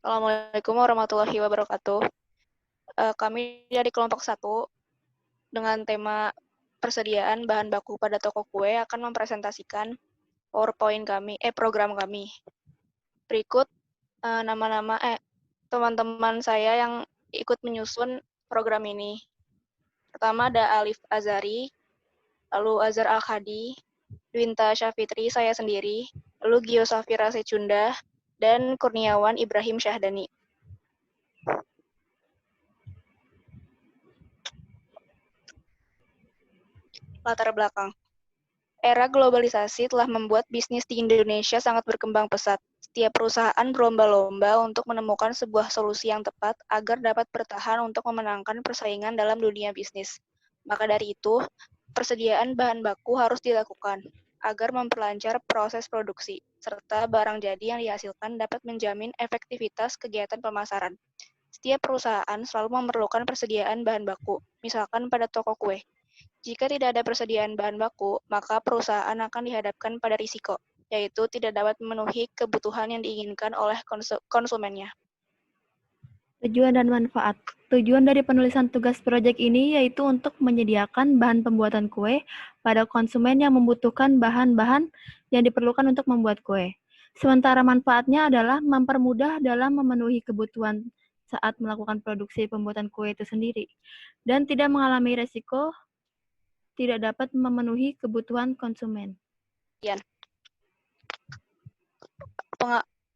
Assalamualaikum warahmatullahi wabarakatuh. Kami dari kelompok 1 dengan tema persediaan bahan baku pada toko kue akan mempresentasikan program kami. Berikut teman-teman saya yang ikut menyusun program ini. Pertama ada Alif Azari, lalu Azhar Al-Khadi, Dwinta Syafitri, saya sendiri, lalu Gio Safira Secunda, dan Kurniawan Ibrahim Syahdani. Latar belakang. Era globalisasi telah membuat bisnis di Indonesia sangat berkembang pesat. Setiap perusahaan berlomba-lomba untuk menemukan sebuah solusi yang tepat agar dapat bertahan untuk memenangkan persaingan dalam dunia bisnis. Maka dari itu, persediaan bahan baku harus dilakukan agar memperlancar proses produksi, serta barang jadi yang dihasilkan dapat menjamin efektivitas kegiatan pemasaran. Setiap perusahaan selalu memerlukan persediaan bahan baku, misalkan pada toko kue. Jika tidak ada persediaan bahan baku, maka perusahaan akan dihadapkan pada risiko, yaitu tidak dapat memenuhi kebutuhan yang diinginkan oleh konsumennya. Tujuan dan manfaat. Tujuan dari penulisan tugas proyek ini yaitu untuk menyediakan bahan pembuatan kue pada konsumen yang membutuhkan bahan-bahan yang diperlukan untuk membuat kue. Sementara manfaatnya adalah mempermudah dalam memenuhi kebutuhan saat melakukan produksi pembuatan kue itu sendiri, dan tidak mengalami resiko tidak dapat memenuhi kebutuhan konsumen.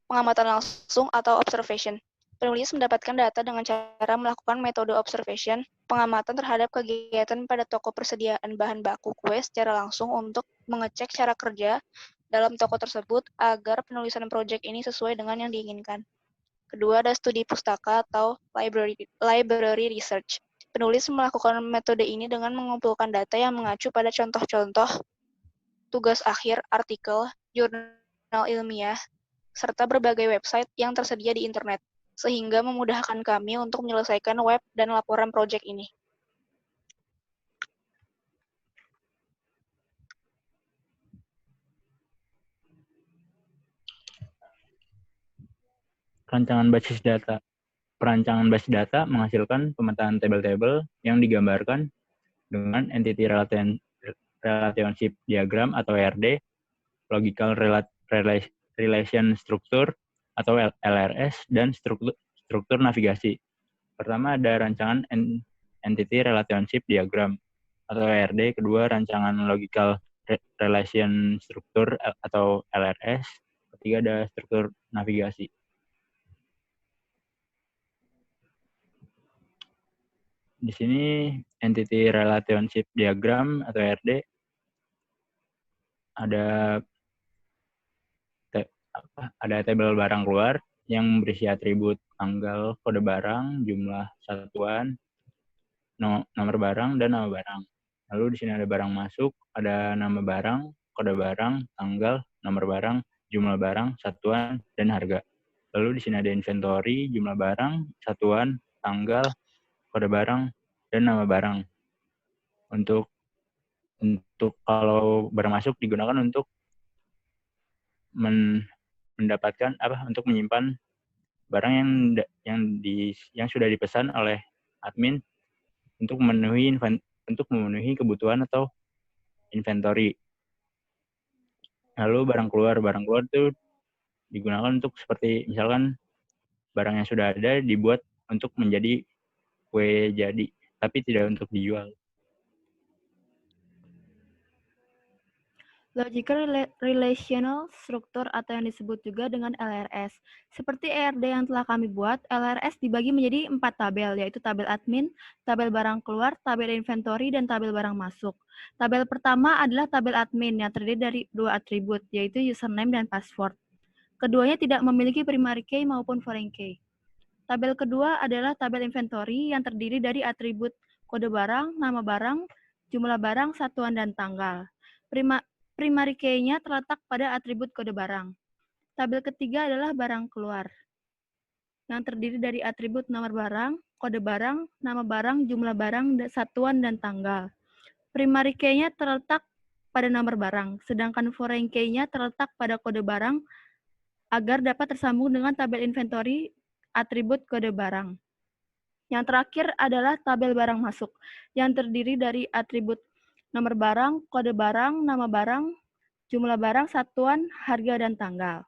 Pengamatan langsung atau observation. Penulis mendapatkan data dengan cara melakukan metode observation, pengamatan terhadap kegiatan pada toko persediaan bahan baku kue secara langsung untuk mengecek cara kerja dalam toko tersebut agar penulisan proyek ini sesuai dengan yang diinginkan. Kedua, ada studi pustaka atau library research. Penulis melakukan metode ini dengan mengumpulkan data yang mengacu pada contoh-contoh tugas akhir, artikel, jurnal ilmiah, serta berbagai website yang tersedia di internet, sehingga memudahkan kami untuk menyelesaikan web dan laporan proyek ini. Perancangan basis data. Perancangan basis data menghasilkan pemetaan tabel-tabel yang digambarkan dengan entity relationship diagram atau RD, logical relation structure atau LRS, dan struktur navigasi. Pertama ada rancangan entity relationship diagram atau RD, kedua rancangan logical relation structure atau LRS, ketiga ada struktur navigasi. Di sini entity relationship diagram atau RD ada tabel barang keluar yang berisi atribut tanggal, kode barang, jumlah satuan, nomor barang, dan nama barang. Lalu di sini ada barang masuk, ada nama barang, kode barang, tanggal, nomor barang, jumlah barang, satuan, dan harga. Lalu di sini ada inventory, jumlah barang, satuan, tanggal, kode barang, dan nama barang. Untuk kalau barang masuk digunakan untuk mendapatkan untuk menyimpan barang yang sudah dipesan oleh admin untuk memenuhi kebutuhan atau inventory. Lalu barang keluar itu digunakan untuk seperti misalkan barang yang sudah ada dibuat untuk menjadi kue jadi, tapi tidak untuk dijual. Logical Relational Structure atau yang disebut juga dengan LRS. Seperti ERD yang telah kami buat, LRS dibagi menjadi 4 tabel, yaitu tabel admin, tabel barang keluar, tabel inventory, dan tabel barang masuk. Tabel pertama adalah tabel admin yang terdiri dari 2 atribut, yaitu username dan password. Keduanya tidak memiliki primary key maupun foreign key. Tabel kedua adalah tabel inventory yang terdiri dari atribut kode barang, nama barang, jumlah barang, satuan, dan tanggal. Primary key-nya terletak pada atribut kode barang. Tabel ketiga adalah barang keluar, yang terdiri dari atribut nomor barang, kode barang, nama barang, jumlah barang, satuan, dan tanggal. Primary key-nya terletak pada nomor barang, sedangkan foreign key-nya terletak pada kode barang agar dapat tersambung dengan tabel inventory atribut kode barang. Yang terakhir adalah tabel barang masuk, yang terdiri dari atribut nomor barang, kode barang, nama barang, jumlah barang, satuan, harga, dan tanggal.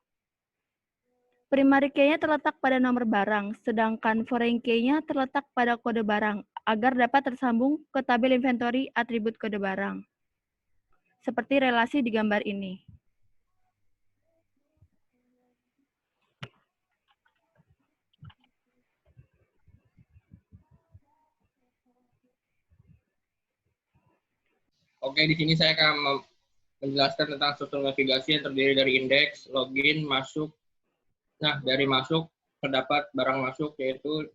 Primary key-nya terletak pada nomor barang, sedangkan foreign key-nya terletak pada kode barang, agar dapat tersambung ke tabel inventory atribut kode barang. Seperti relasi di gambar ini. Oke, di sini saya akan menjelaskan tentang struktur navigasi yang terdiri dari indeks, login, masuk. Nah, dari masuk terdapat barang masuk yaitu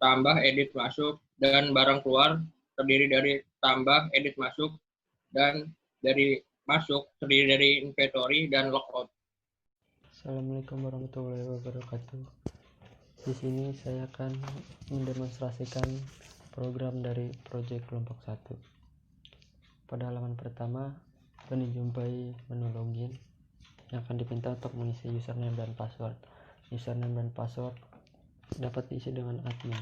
tambah, edit masuk, dan barang keluar terdiri dari tambah, edit masuk, dan dari masuk terdiri dari inventory dan logout. Assalamualaikum warahmatullahi wabarakatuh. Di sini saya akan mendemonstrasikan program dari proyek kelompok 1. Pada halaman pertama akan dijumpai menu login yang akan diminta untuk mengisi username dan password. Username dan password dapat diisi dengan admin.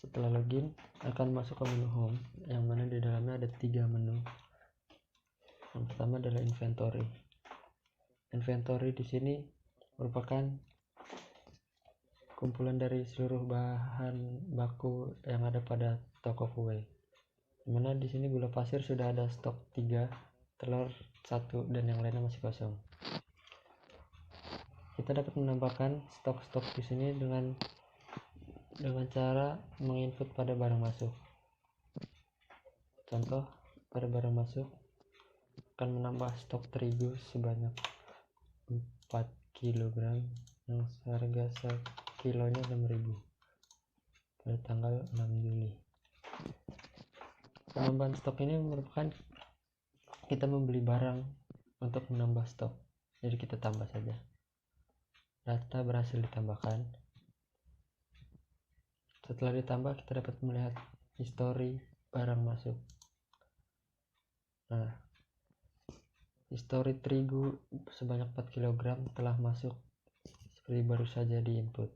Setelah login akan masuk ke menu home, yang mana di dalamnya ada 3 menu. Yang pertama adalah inventory. Inventory di sini merupakan kumpulan dari seluruh bahan baku yang ada pada toko kue. Dimana di sini gula pasir sudah ada stok 3, telur 1, dan yang lainnya masih kosong. Kita dapat menambahkan stok-stok di sini dengan cara menginput pada barang masuk. Contoh, pada barang masuk akan menambah stok terigu sebanyak 4 kg yang harga sekilonya 6.000 pada tanggal 6 Juli. Penambahan stok ini merupakan kita membeli barang untuk menambah stok, jadi kita tambah saja. Data berhasil ditambahkan. Setelah ditambah, kita dapat melihat histori barang masuk. Nah, histori terigu sebanyak 4 kg telah masuk seperti baru saja diinput.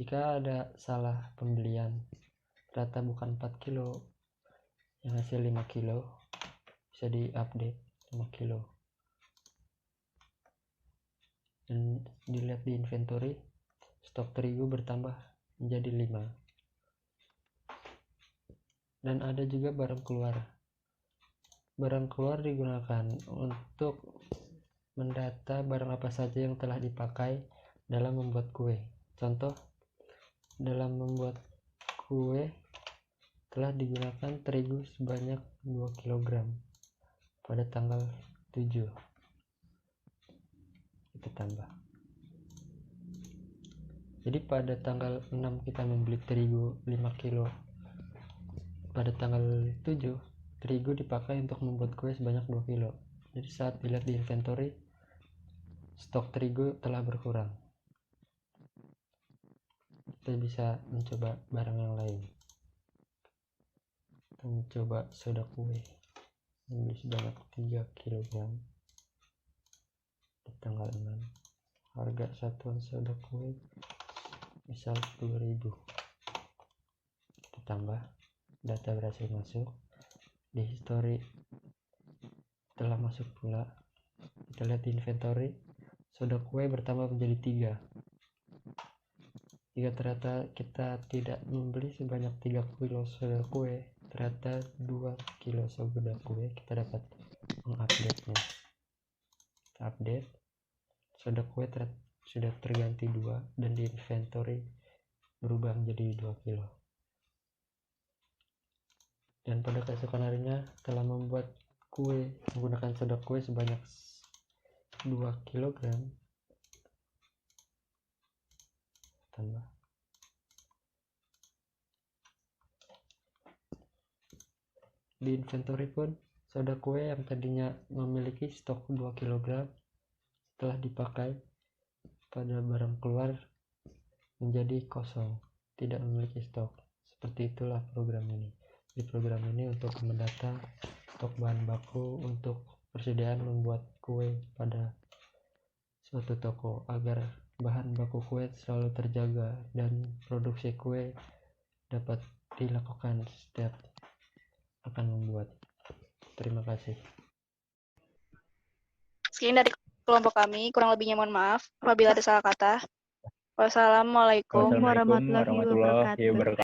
Jika ada salah pembelian, data bukan 4 kilo yang hasil 5 kilo, bisa diupdate 5 kilo. Dan dilihat di inventory, stok terigu bertambah menjadi 5. Dan ada juga barang keluar. Barang keluar digunakan untuk mendata barang apa saja yang telah dipakai dalam membuat kue. Contoh, dalam membuat kue telah digunakan terigu sebanyak 2 kg pada tanggal 7. Kita tambah. Jadi pada tanggal 6 kita membeli terigu 5 kilo. Pada tanggal 7 terigu dipakai untuk membuat kue sebanyak 2 kilo. Jadi saat dilihat di inventory, stok terigu telah berkurang. Kita bisa mencoba barang yang lain. Kita mencoba soda kue, membeli sebanyak 3 kg di tanggal 6. Harga satuan soda kue misal 10.000. Kita tambah, data berhasil masuk. Di history telah masuk pula. Kita lihat di inventory, soda kue bertambah menjadi 3. Jika ternyata kita tidak membeli sebanyak 3 kilo soda kue, ternyata 2 kilo soda kue, kita dapat mengupdate-nya. Kita update, soda kue sudah terganti 2 dan di inventory berubah menjadi 2 kilo. Dan pada keesokan harinya telah membuat kue menggunakan soda kue sebanyak 2 kg. Tambah. Di inventory pun soda kue yang tadinya memiliki stok 2 kg setelah dipakai pada barang keluar menjadi kosong, tidak memiliki stok. Seperti itulah program ini. Di program ini untuk mendata stok bahan baku untuk persediaan membuat kue pada suatu toko agar bahan baku kue selalu terjaga dan produksi kue dapat dilakukan setiap akan membuat. Terima kasih. Sekian dari kelompok kami, kurang lebihnya mohon maaf apabila ada salah kata. Wassalamualaikum. Wassalamualaikum warahmatullahi wabarakatuh.